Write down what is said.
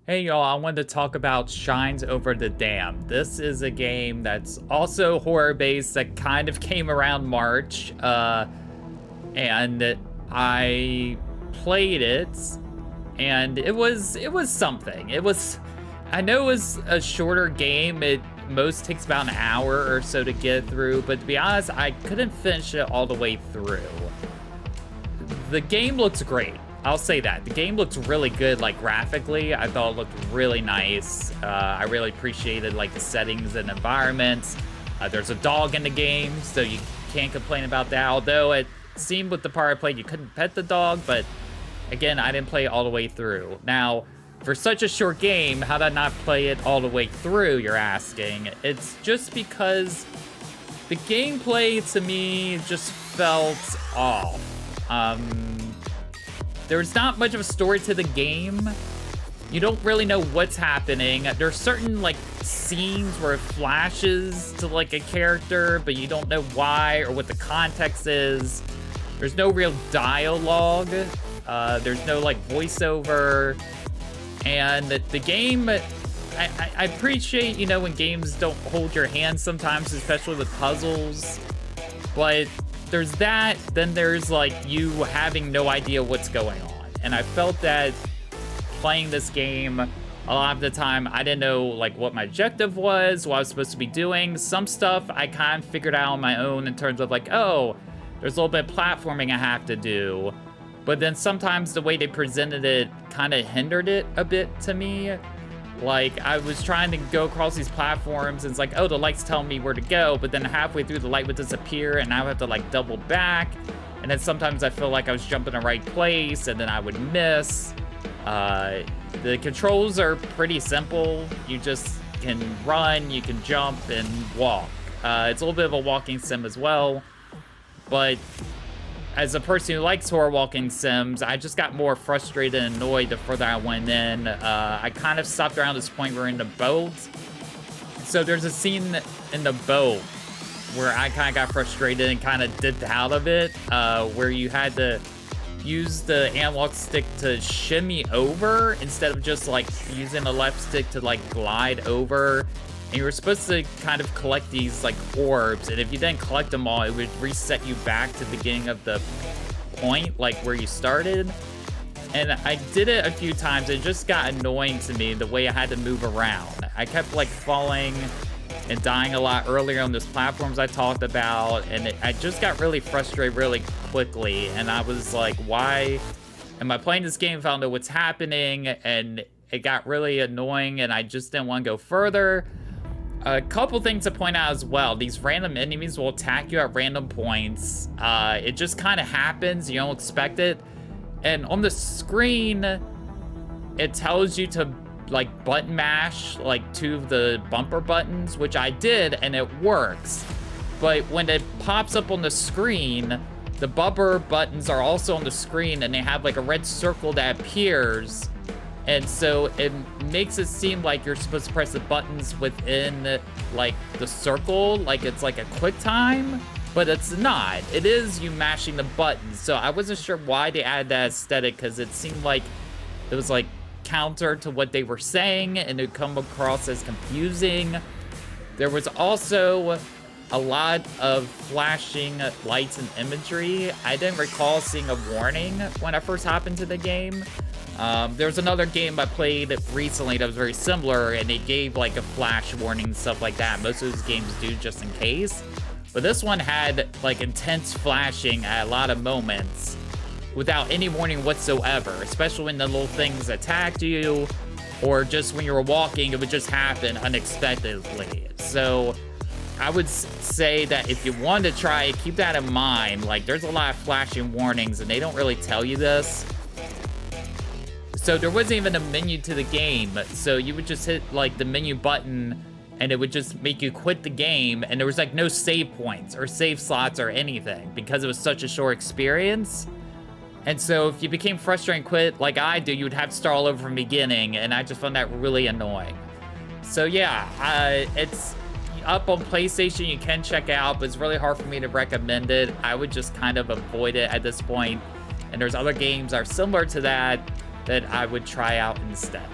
Hey y'all, I wanted to talk about Shines Over the Dam. This is a game that's also horror-based that kind of came around March, and I played it, and it was something. I know it was a shorter game. It most takes about an hour or so to get through, but to be honest, I couldn't finish it all the way through. The game looks great. I'll say that. The game looks really good, like, graphically. I thought it looked really nice. I really appreciated, like, the settings and environments. There's a dog in the game, so you can't complain about that. Although it seemed with the part I played, you couldn't pet the dog, but again, I didn't play it all the way through. Now, for such a short game, how did I not play it all the way through, you're asking? It's just because the gameplay, to me, just felt off. There's not much of a story to the game. You don't really know what's happening. There's certain, like, scenes where it flashes to, like, a character, but you don't know why or what the context is. There's no real dialogue. There's no, like, voiceover. And the game, I appreciate, you know, when games don't hold your hand sometimes, especially with puzzles. But there's that, then there's, like, you having no idea what's going on. And I felt that playing this game, a lot of the time, I didn't know, like, what my objective was, what I was supposed to be doing. Some stuff I kind of figured out on my own in terms of, like, oh, there's a little bit of platforming I have to do. But then sometimes the way they presented it kind of hindered it a bit to me. Like, I was trying to go across these platforms, and it's like, oh, the light's telling me where to go, but then halfway through, the light would disappear, and I would have to, like, double back. And then sometimes I feel like I was jumping in the right place, and then I would miss. The controls are pretty simple. You just can run, you can jump, and walk. It's a little bit of a walking sim as well, but as a person who likes horror walking sims, I just got more frustrated and annoyed the further I went in. I kind of stopped around this point where we're in the boat. So there's a scene in the boat where I kind of got frustrated and kind of dipped out of it, where you had to use the analog stick to shimmy over instead of just, like, using the left stick to, like, glide over. And you were supposed to kind of collect these, like, orbs, and if you didn't collect them all, it would reset you back to the beginning of the point, like, where you started. And I did it a few times. It just got annoying to me, the way I had to move around. I kept, like, falling and dying a lot earlier on those platforms I talked about, and I just got really frustrated really quickly, and I was like, why am I playing this game if I don't know what's happening? And it got really annoying, and I just didn't want to go further. A couple things to point out as well. These random enemies will attack you at random points. It just kind of happens. You don't expect it. And on the screen, it tells you to, like, button mash, like, two of the bumper buttons, which I did, and it works. But when it pops up on the screen, the bumper buttons are also on the screen, and they have, like, a red circle that appears. And so it makes it seem like you're supposed to press the buttons within, like, the circle, like it's like a quick time, but it's not. It is you mashing the buttons. So I wasn't sure why they added that aesthetic, because it seemed like it was, like, counter to what they were saying, and it come across as confusing. There was also a lot of flashing lights and imagery. I didn't recall seeing a warning when I first hopped into the game. There was another game I played recently that was very similar, and it gave, like, a flash warning and stuff like that. Most of those games do, just in case. But this one had, like, intense flashing at a lot of moments without any warning whatsoever, especially when the little things attacked you, or just when you were walking, it would just happen unexpectedly. So I would say that if you want to try it, keep that in mind. Like, there's a lot of flashing warnings, and they don't really tell you this. So there wasn't even a menu to the game. So you would just hit, like, the menu button, and it would just make you quit the game. And there was, like, no save points or save slots or anything, because it was such a short experience. And so if you became frustrated and quit, like I do, you would have to start all over from the beginning. And I just found that really annoying. So yeah, it's up on PlayStation. You can check out, but it's really hard for me to recommend it. I would just kind of avoid it at this point. And there's other games that are similar to that I would try out instead.